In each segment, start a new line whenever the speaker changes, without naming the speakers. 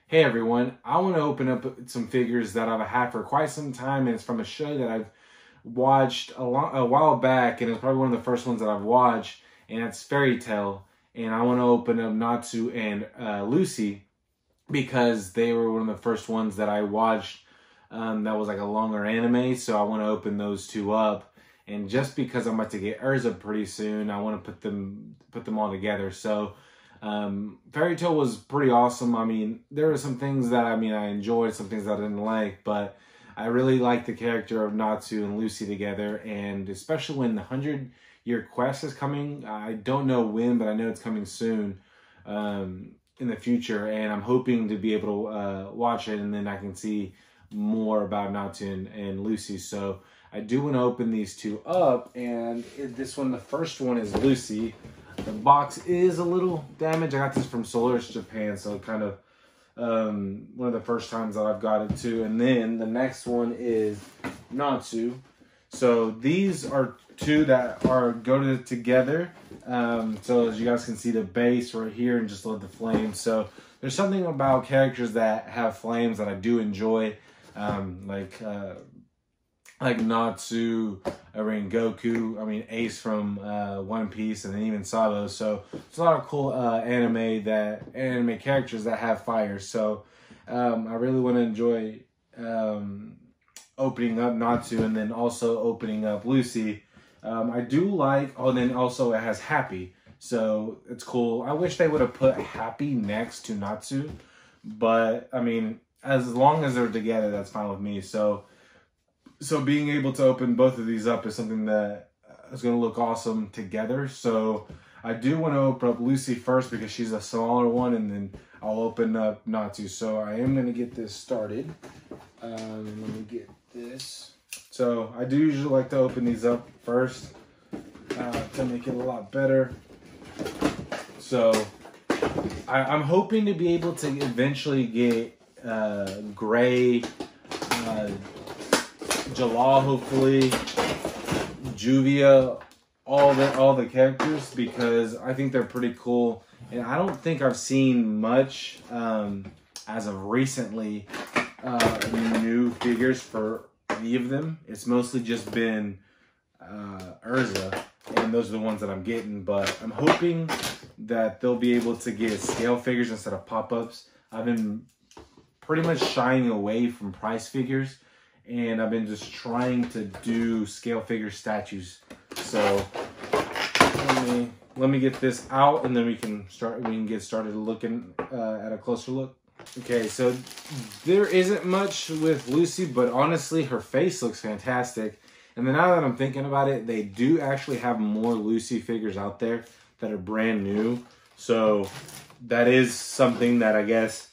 Hey everyone, I want to open up some figures that I've had for quite some time, and it's from a show that I've watched a while back, and it's probably one of the first ones that I've watched, and it's Fairytail. And I want to open up Natsu and Lucy because they were one of the first ones that I watched that was like a longer anime, so I want to open those two up. And just because I'm about to get Urza pretty soon, I want to put them all together. So Fairytail was pretty awesome. I mean, there were some things that I enjoyed, some things that I didn't like, but I really like the character of Natsu and Lucy together, and especially when the 100-year quest is coming. I don't know when, but I know it's coming soon in the future, and I'm hoping to be able to watch it, and then I can see more about Natsu and Lucy. So I do want to open these two up, and this one, the first one is Lucy. The box is a little damaged. I got this from Solaris Japan, so kind of one of the first times that I've got it too. And then the next one is Natsu. So these are two that go together. So as you guys can see, the base right here, and just love the flames. So there's something about characters that have flames that I do enjoy, like Natsu, Rengoku, Ace from One Piece, and then even Sabo. So it's a lot of cool anime characters that have fire. So I really want to enjoy opening up Natsu, and then also opening up Lucy. I do like, then also it has Happy. So it's cool. I wish they would have put Happy next to Natsu, but as long as they're together, that's fine with me. So being able to open both of these up is something that is going to look awesome together. So I do want to open up Lucy first because she's a smaller one, and then I'll open up Natsu. So I am going to get this started. Let me get this. So I do usually like to open these up first to make it a lot better. So I'm hoping to be able to eventually get Gray, Jalal, hopefully, Juvia, all the characters, because I think they're pretty cool. And I don't think I've seen much as of recently new figures for any of them. It's mostly just been Urza, and those are the ones that I'm getting. But I'm hoping that they'll be able to get scale figures instead of pop-ups. I've been pretty much shying away from price figures, and I've been just trying to do scale figure statues. So let me get this out, and then we can get started looking at a closer look. Okay, so there isn't much with Lucy, but honestly, her face looks fantastic. And then now that I'm thinking about it, they do actually have more Lucy figures out there that are brand new. So that is something that I guess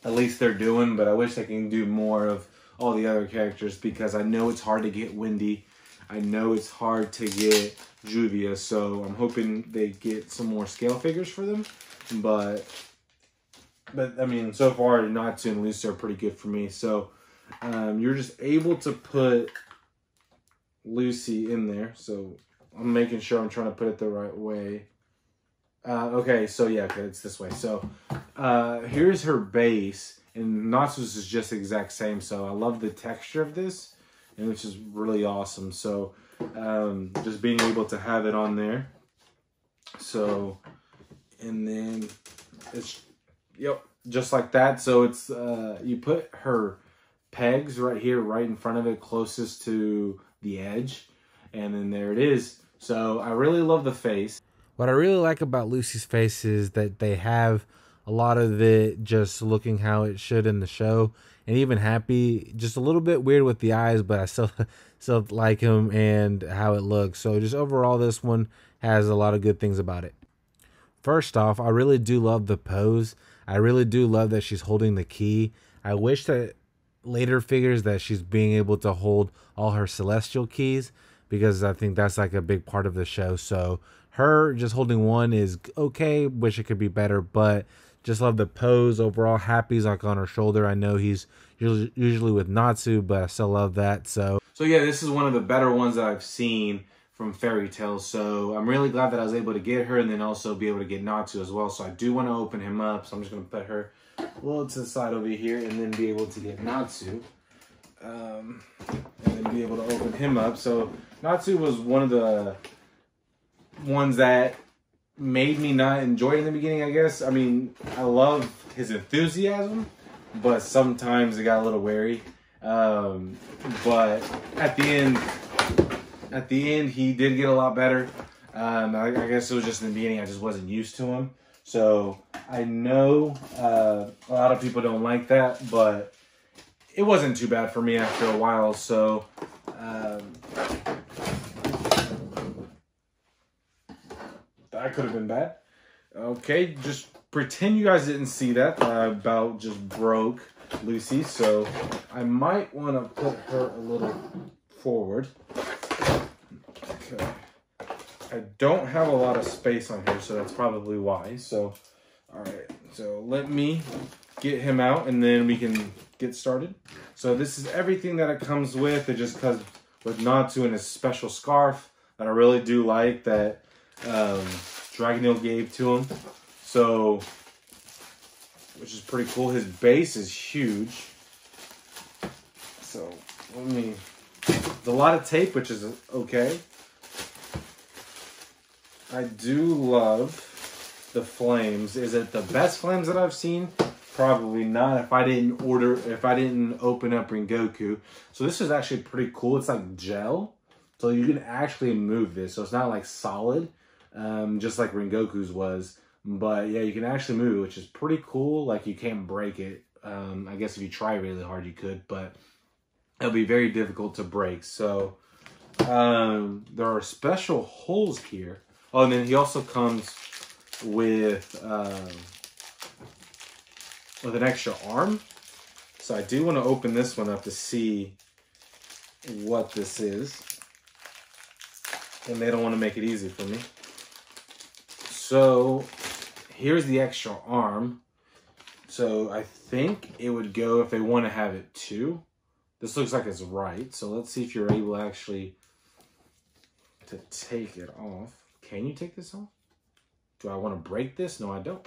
at least they're doing, but I wish they can do more of all the other characters, because I know it's hard to get Wendy. I know it's hard to get Juvia, so I'm hoping they get some more scale figures for them. But so far, Natsu and Lucy are pretty good for me. So you're just able to put Lucy in there. So I'm making sure I'm trying to put it the right way. Okay, so yeah, okay, it's this way. So here's her base, and Natsu's is just the exact same. So I love the texture of this, and which is really awesome. So just being able to have it on there. So, and then it's, yep, just like that. So it's you put her pegs right here, right in front of it, closest to the edge, and then there it is. So I really love the face.
What I really like about Lucy's face is that they have a lot of it just looking how it should in the show, and even Happy, just a little bit weird with the eyes, but I still like him and how it looks. So just overall, this one has a lot of good things about it. First off, I really do love the pose. I really do love that she's holding the key. I wish that later figures that she's being able to hold all her celestial keys, because I think that's like a big part of the show. So her just holding one is okay. Wish it could be better, but just love the pose overall. Happy's like on her shoulder. I know he's usually with Natsu, but I still love that. So
yeah, this is one of the better ones that I've seen from Fairytail. So I'm really glad that I was able to get her, and then also be able to get Natsu as well. So I do want to open him up. So I'm just going to put her a little to the side over here, and then be able to get Natsu. And then be able to open him up. So Natsu was one of the ones that made me not enjoy it in the beginning, I guess. I mean, I love his enthusiasm, but sometimes it got a little wary. But at the end, he did get a lot better. I guess it was just in the beginning, I just wasn't used to him. So I know a lot of people don't like that, but it wasn't too bad for me after a while. So that could have been bad. Okay, just pretend you guys didn't see that. I about just broke Lucy, so I might want to put her a little forward. Okay. I don't have a lot of space on here, so that's probably why. So, all right. So let me get him out, and then we can get started. So this is everything that it comes with. It just comes with Natsu and his special scarf that I really do like that Dragonil gave to him. So, which is pretty cool. His base is huge. So let me. There's a lot of tape, which is okay. I do love the flames. Is it the best flames that I've seen? Probably not. If I didn't open up Rengoku. So this is actually pretty cool. It's like gel. So you can actually move this. So it's not like solid, just like Rengoku's was. But yeah, you can actually move it, which is pretty cool. Like you can't break it. I guess if you try really hard, you could, but it'll be very difficult to break. So there are special holes here. Oh, and then he also comes with an extra arm. So I do want to open this one up to see what this is. And they don't want to make it easy for me. So here's the extra arm. So I think it would go if they want to have it too. This looks like it's right. So let's see if you're able actually to take it off. Can you take this off? Do I want to break this? No, I don't.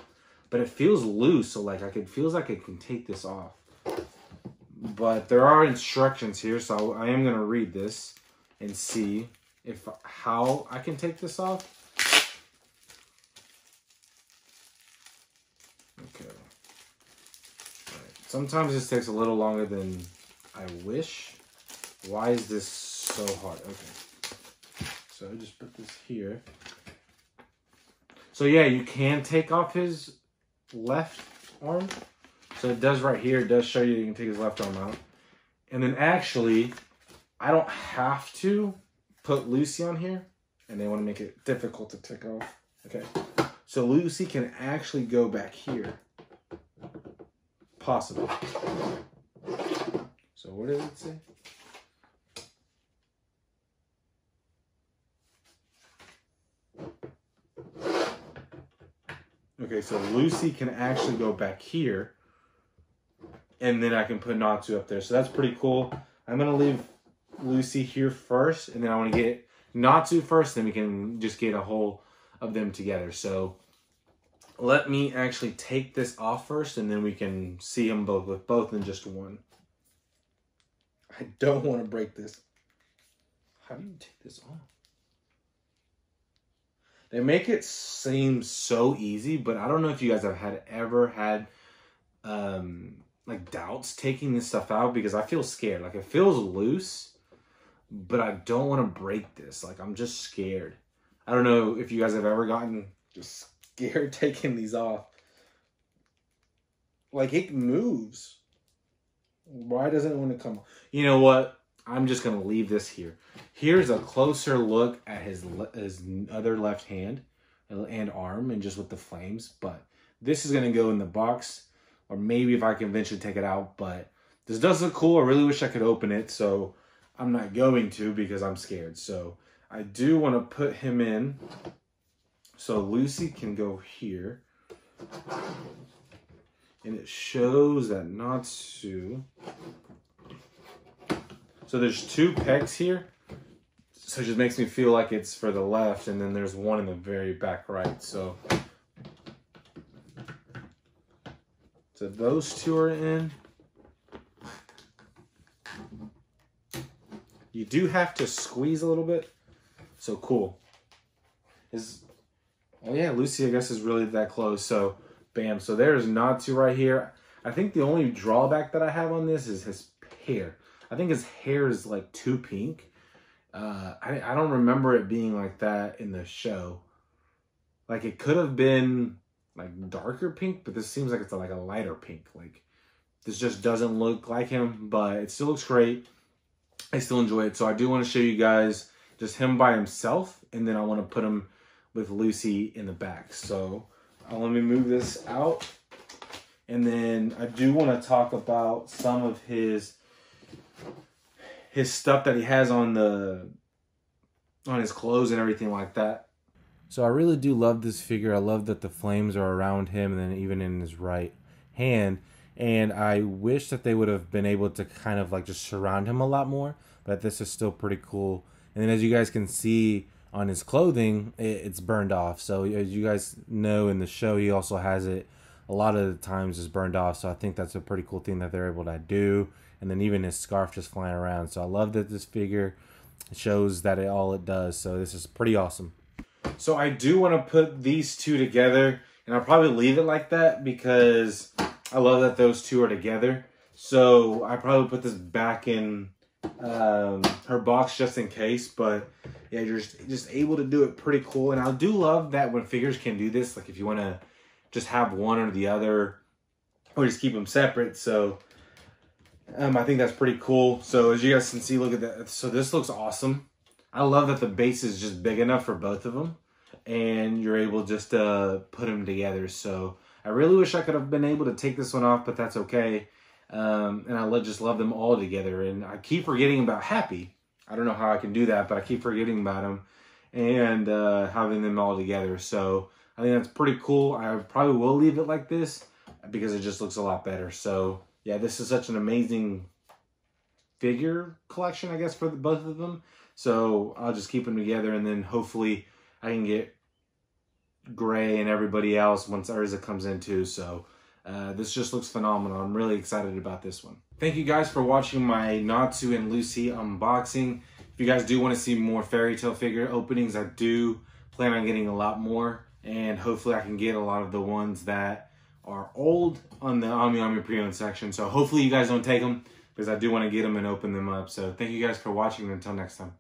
But it feels loose, so like it feels like I can take this off. But there are instructions here, so I am gonna read this and see how I can take this off. Okay. All right. Sometimes this takes a little longer than I wish. Why is this so hard? Okay. So I just put this here. So yeah, you can take off his left arm. So it does right here. It does show you can take his left arm out. And then actually, I don't have to put Lucy on here. And they want to make it difficult to take off. Okay. So Lucy can actually go back here. Possibly. So what does it say? Okay, so Lucy can actually go back here. And then I can put Natsu up there. So that's pretty cool. I'm going to leave Lucy here first. And then I want to get Natsu first. Then we can just get a whole of them together. So let me actually take this off first. And then we can see them both with both in just one. I don't want to break this. How do you take this off? They make it seem so easy, but I don't know if you guys have ever had like doubts taking this stuff out, because I feel scared. Like it feels loose, but I don't want to break this. Like I'm just scared. I don't know if you guys have ever gotten just scared taking these off. Like it moves. Why doesn't it want to come? You know what? I'm just going to leave this here. Here's a closer look at his other left hand and arm, and just with the flames. But this is going to go in the box, or maybe if I can eventually take it out. But this does look cool. I really wish I could open it, so I'm not going to because I'm scared. So I do want to put him in. So Lucy can go here. And it shows that Natsu. So there's two pegs here. So it just makes me feel like it's for the left. And then there's one in the very back right. So So those two are in. You do have to squeeze a little bit. So cool. Oh yeah, Lucy, I guess, is really that close. So, bam. So there's Natsu right here. I think the only drawback that I have on this is his hair. I think his hair is like too pink. I don't remember it being like that in the show. Like, it could have been like darker pink, but this seems like it's like a lighter pink. Like, this just doesn't look like him, but it still looks great. I still enjoy it. So I do want to show you guys just him by himself, and then I want to put him with Lucy in the back. So let me move this out. And then I do want to talk about some of his stuff that he has on his clothes and everything like that.
So I really do love this figure. I love that the flames are around him and then even in his right hand. And I wish that they would have been able to kind of like just surround him a lot more. But this is still pretty cool. And then as you guys can see on his clothing, it's burned off. So as you guys know in the show, he also has it a lot of the times is burned off. So I think that's a pretty cool thing that they're able to do. And then even his scarf just flying around. So I love that this figure shows that all it does. So this is pretty awesome.
So I do want to put these two together, and I'll probably leave it like that because I love that those two are together. So I probably put this back in her box just in case, but yeah, you're just able to do it pretty cool. And I do love that when figures can do this, like if you want to just have one or the other, or just keep them separate. So I think that's pretty cool. So as you guys can see, look at that. So this looks awesome. I love that the base is just big enough for both of them, and you're able just to put them together. So I really wish I could have been able to take this one off, but that's okay. And I just love them all together. And I keep forgetting about Happy. I don't know how I can do that, but I keep forgetting about him and having them all together. So I think that's pretty cool. I probably will leave it like this because it just looks a lot better. So yeah, this is such an amazing figure collection, I guess, for both of them. So I'll just keep them together, and then hopefully I can get Gray and everybody else once Urza comes in too. So this just looks phenomenal. I'm really excited about this one. Thank you guys for watching my Natsu and Lucy unboxing. If you guys do want to see more Fairytail figure openings, I do plan on getting a lot more, and hopefully I can get a lot of the ones that are old on the Ami Ami pre-owned section. So hopefully you guys don't take them, because I do want to get them and open them up. So thank you guys for watching, and until next time.